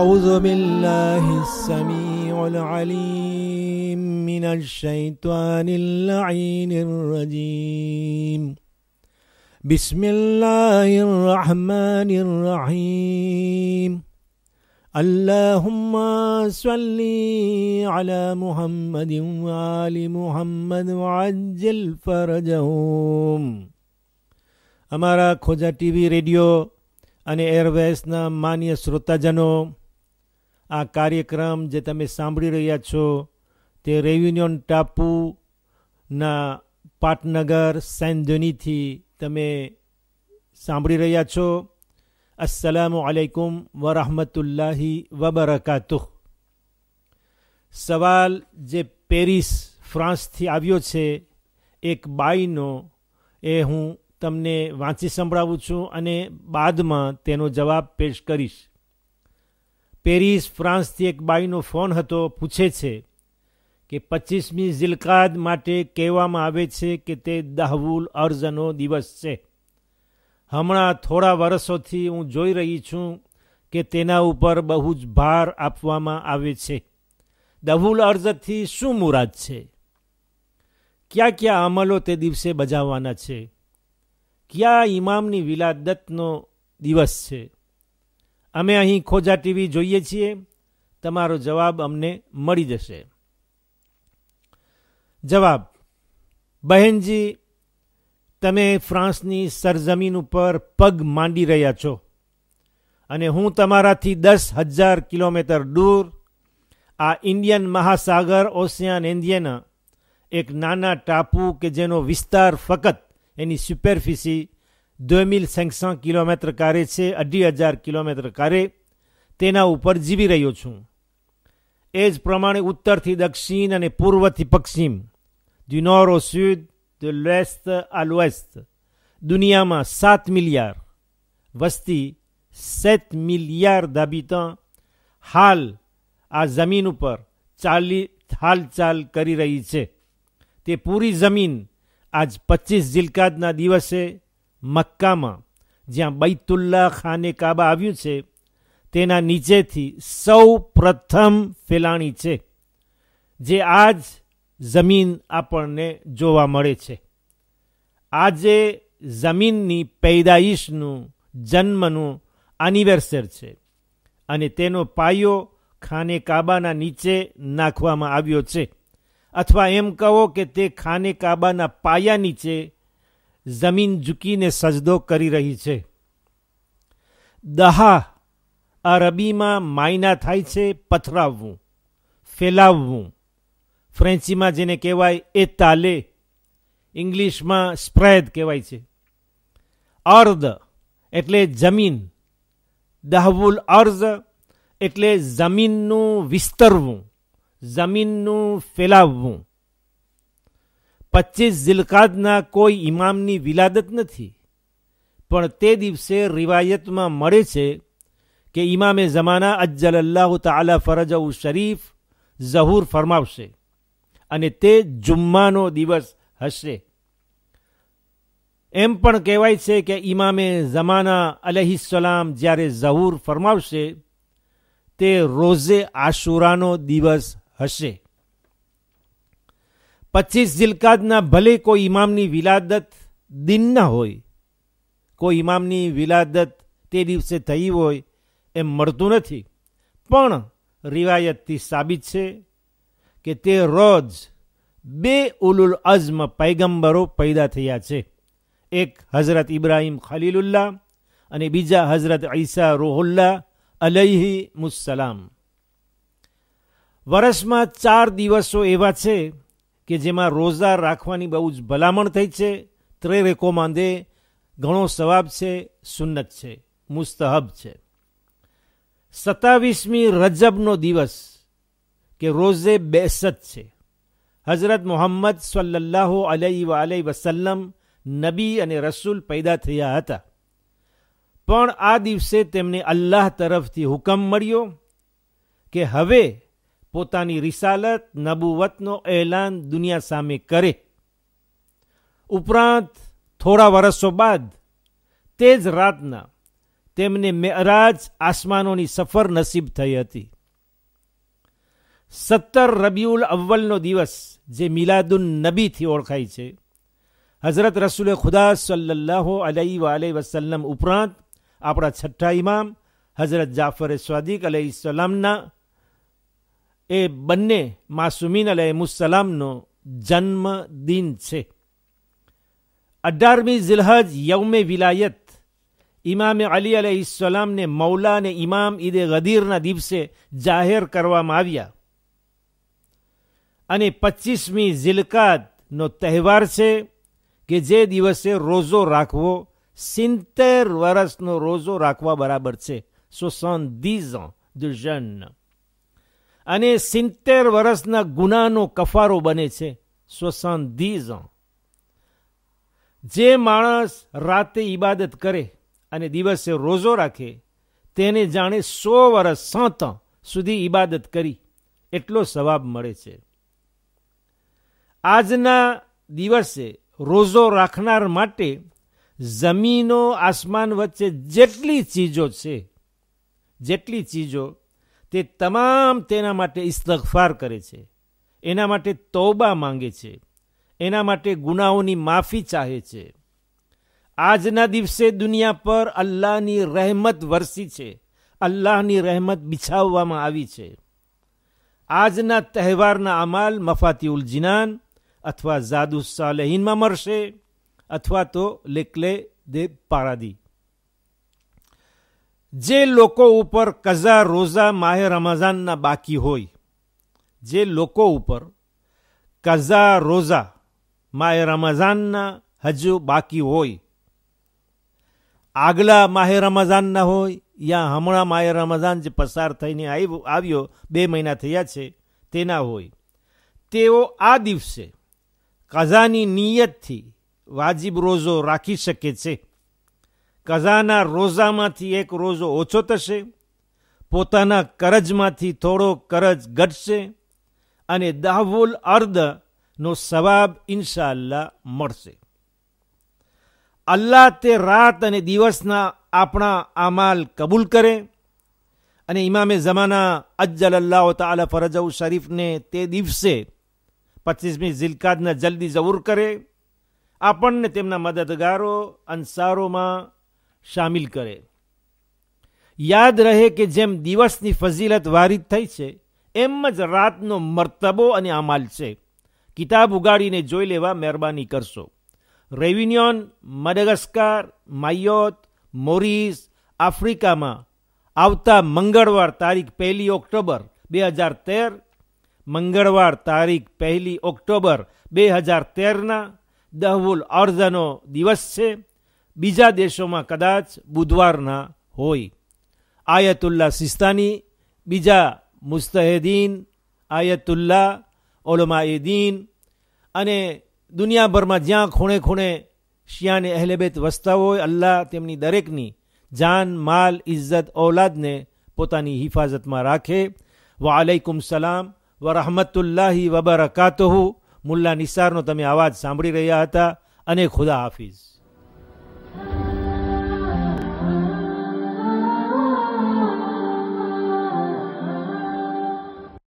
أعوذ بالله السميع العليم من الشيطان اللعين الرجيم بسم الله الرحمن الرحيم اللهم صل على محمد وآل محمد وعجل فرجهم. અમારા ખોજા TV radio અને એરવેસના માન્ય શ્રોતાજનો, આ કાર્યક્રમ જે તમે સાંભળી રહ્યા છો તે રેયુનિયન ટાપુના પાટનગર સેન્ટ ડેનીથી તમે સાંભળી રહ્યા છો. અસ્સલામુ અલૈકુમ વરહમતુલ્લાહી વબરકાતુહ. સવાલ જે પેરિસ ફ્રાન્સથી આવ્યો છે એક બાઈનો, એ હું તમને વાંચી સંભળાવું છું અને બાદમાં તેનો જવાબ પેશ કરીશ. પેરિસ ફ્રાન્સથી એક બાઈનો ફોન હતો. પૂછે છે કે 25મી ઝિલકાદ માટે કહેવામાં આવે છે કે તે દહવુલ અર્ઝનો દિવસ છે. હમણાં થોડા વર્ષોથી હું જોઈ રહી છું કે તેના ઉપર બહુ જ ભાર આપવામાં આવે છે. દહવુલ અર્ઝથી શું મુરાદ છે? કયા કયા અમલો તે દિવસે બજાવવાના છે? કયા ઇમામની વિલાદતનો દિવસ છે? અમે અહીં ખોજા ટીવી જોઈએ છીએ. તમારો જવાબ અમને મળી જશે. જવાબ: બહેનજી, તમે ફ્રાન્સની સરજમીન ઉપર પગ માંડી રહ્યા છો અને હું તમારાથી 10,000 કિલોમીટર દૂર આ ઇન્ડિયન મહાસાગર ઓશિયાન ઇન્ડિયના એક નાના ટાપુ કે જેનો વિસ્તાર ફક્ત એની સુપરફિસી 2500 કિલોમીટર કારે છે, 2,500 કિલોમીટર કારે, તેના ઉપર જીવી રહ્યો છું. એ જ પ્રમાણે ઉત્તરથી દક્ષિણ અને પૂર્વથી પશ્ચિમ, du nord au sud, de l'est à l'ouest, દુનિયામાં 7 મિલિયાર્ડ વસ્તી, 7 મિલિયાર્ડ d'habitants હાલ આ જમીન ઉપર હાલચાલ કરી રહી છે. તે પૂરી જમીન આજ 25 ઝિલકાદના દિવસે મક્કામાં, જ્યાં બૈતુલ્લાહ ખાને કાબા આવ્યું છે, તેના નીચેથી સૌ પ્રથમ ફેલાણી છે, જે આજ જમીન આપણને જોવા મળે છે. આજે જમીનની પૈદાઈશનું, જન્મનું એનિવર્સર છે અને તેનો પાયો ખાને કાબાના નીચે નાખવામાં આવ્યો છે. અથવા એમ કહો કે તે ખાને કાબાના પાયા નીચે જમીન ઝૂકીને સજદો કરી રહી છે. દહા અરબીમાં માયના થાય છે પથરાવવું, ફેલાવવું. ફ્રેન્ચીમાં જેને કહેવાય એતાલે, ઇંગ્લિશમાં સ્પ્રેડ કહેવાય છે. અર્ધ એટલે જમીન, દહવુલ અર્ઝ એટલે જમીનનું વિસ્તરવું, જમીનનું ફેલાવવું. 25 ઝિલકાદના કોઈ ઇમામની વિલાદત નથી, પણ તે દિવસે રિવાયતમાં મળે છે કે ઇમામે ઝમાના અજ્જલલ્લાહુ તઆલા ફરજહુ શરીફ ઝહૂર ફરમાવશે અને તે જુમ્માનો દિવસ હશે. એમ પણ કહેવાય છે કે ઇમામે ઝમાના અલૈહિસ્સલામ જ્યારે ઝહૂર ફરમાવશે તે રોઝે આશુરાનો દિવસ હશે. 25 ઝિલકાદના ભલે કોઈ ઇમામની વિલાદત દિન ના હોય, કોઈ ઇમામની વિલાદત તે દિવસે થઈ હોય એમ મળતું નથી, પણ રિવાયતથી સાબિત છે કે તે રોજ 2 ઉલુલ અઝ્મ પૈગંબરો પેદા થયા છે. એક હઝરત ઇબ્રાહીમ ખલીલુલ્લાહ અને બીજા હઝરત ઈસા રૂહુલ્લાહ અલૈહિ મુસ્સલામ. વર્ષમાં 4 દિવસો એવા છે કે જેમાં રોઝા રાખવાની બહુ જ ભલામણ થઈ છે. ત્રે રેકોમાંદે, ઘણો સવાબ છે, સુન્નત છે, મુસ્તહબ છે. 27મી રજબનો દિવસ કે રોઝે બેસત છે. હઝરત મુહમ્મદ સલ્લલ્લાહુ અલૈહિ વસલ્લમ નબી અને રસૂલ પેદા થયા હતા, પણ આ દિવસે તેમને અલ્લાહ તરફથી હુકમ મળ્યો કે હવે પોતાની રિસાલત, નબુવતનો એલાન દુનિયા સામે કરે. ઉપરાંત થોડા વર્ષો બાદ તે જ રાતના તેમને મેઅરાજ આસમાનોની સફર નસીબ થઈ હતી. 17 રબીઉલ અવ્વલનો દિવસ જે મિલાદુન નબીથી ઓળખાય છે, હઝરત રસૂલે ખુદા સલ્લલ્લાહુ અલૈહિ વસલ્લમ ઉપરાંત આપણા છઠ્ઠા ઇમામ હઝરત જાફર સ્વાદિક અલૈહિસ્સલામના એ બંને માસુમીન અલૈહિસ્સલામનો જન્મ દિન છે. 18મી ઝિલહજ યૌમે વિલાયત ઇમામે અલી અલૈહિસ્સલામને મૌલા અને ઇમામ ઈદે ગદીરના દિવસે જાહેર કરવામાં આવ્યા અને 25મી ઝિલકાદનો તહેવાર છે કે જે દિવસે રોઝો રાખવો 70 વર્ષનો રોઝો રાખવા બરાબર છે. 70 ans de jeûne. અને 70 વર્ષના ગુનાનો કફારો બને છે. 70 ans. જે માણસ રાતે ઇબાદત કરે અને દિવસે રોઝો રાખે તેને જાણે 100 વર્ષ 100 ans સુધી ઇબાદત કરી એટલો સવાબ મળે છે. આજના દિવસે રોઝો રાખનાર માટે જમીનો આસમાન વચ્ચે જેટલી ચીજો તે તમામ તેના માટે ઇસ્તગફાર કરે છે, એના માટે તૌબા માંગે છે, એના માટે ગુનાહોની માફી ચાહે છે. આજના દિવસે દુનિયા પર અલ્લાહની રહેમત વરસી છે, અલ્લાહની રહેમત બિછાવવામાં આવી છે. આજના તહેવારના અમાલ મફાતિઉલ જિનાન અથવા ઝાદુ સાલેહીનમાં મળશે અથવા તો લેકલે દે પારાદી. જે લોકો ઉપર કઝા રોઝા માહે રમઝાનના બાકી હોય, જે લોકો ઉપર કઝા રોઝા માહે રમઝાનના હજુ બાકી હોય, આગલા માહે રમઝાનના હોય યા હમણાં માહે રમઝાન જે પસાર થઈને આવ્યો 2 મહિના થયા છે તેના હોય, તેઓ આ દિવસે કઝાની નિયતથી વાજિબ રોઝો રાખી શકે છે. કઝાના રોઝામાંથી એક રોઝો ઓછો થશે, પોતાના કરજમાંથી થોડો કરજ ઘટશે અને દાહવુલ અર્ધનો સવાબ ઇન્શાઅલ્લાહ મળશે. અલ્લાહ તે રાત અને દિવસના આપણા અમાલ કબૂલ કરે અને ઇમામે ઝમાના અજ્જલલ્લાહુ તઆલા ફરજહુ શરીફને તે દિવસે 25મી ઝિલકાદના જલ્દી ઝહુર કરે, આપણને તેમના મદદગારો અંસારોમાં શામિલ કરે. યાદ રહે કે જેમ દિવસની ફઝીલત વારિદ થઈ છે એમ જ રાતનો મર્તબો અને અમાલ છે. કિતાબ ઉગાડીને જોઈ લેવા મહેરબાની કરશો. રેવિન્યોન, મડગાસ્કાર, માયોત, મોરિસ, આફ્રિકામાં આવતા મંગળવાર તારીખ 1 ઓક્ટોબર 2013, મંગળવાર તારીખ 1 ઓક્ટોબર 2013ના દહવુલ અર્ધનો દિવસ છે. બીજા દેશોમાં કદાચ બુધવારના હોય. આયતુલ્લાહ સિસ્તાની, બીજા મુસ્તહેદીન, આયતુલ્લાહ, ઉલમાએ દીન અને દુનિયાભરમાં જ્યાં ખૂણે ખૂણે શિયાને અહેલેબેત વસતા હોય, અલ્લાહ તેમની દરેકની જાન, માલ, ઇજ્જત, ઔલાદને પોતાની હિફાજતમાં રાખે. વઆલૈકુમ સલામ વરહમતુલ્લાહિ વબરકાતુહુ. મુલ્લા નિસારનો તમે અવાજ સાંભળી રહ્યા હતા અને ખુદા હાફિઝ.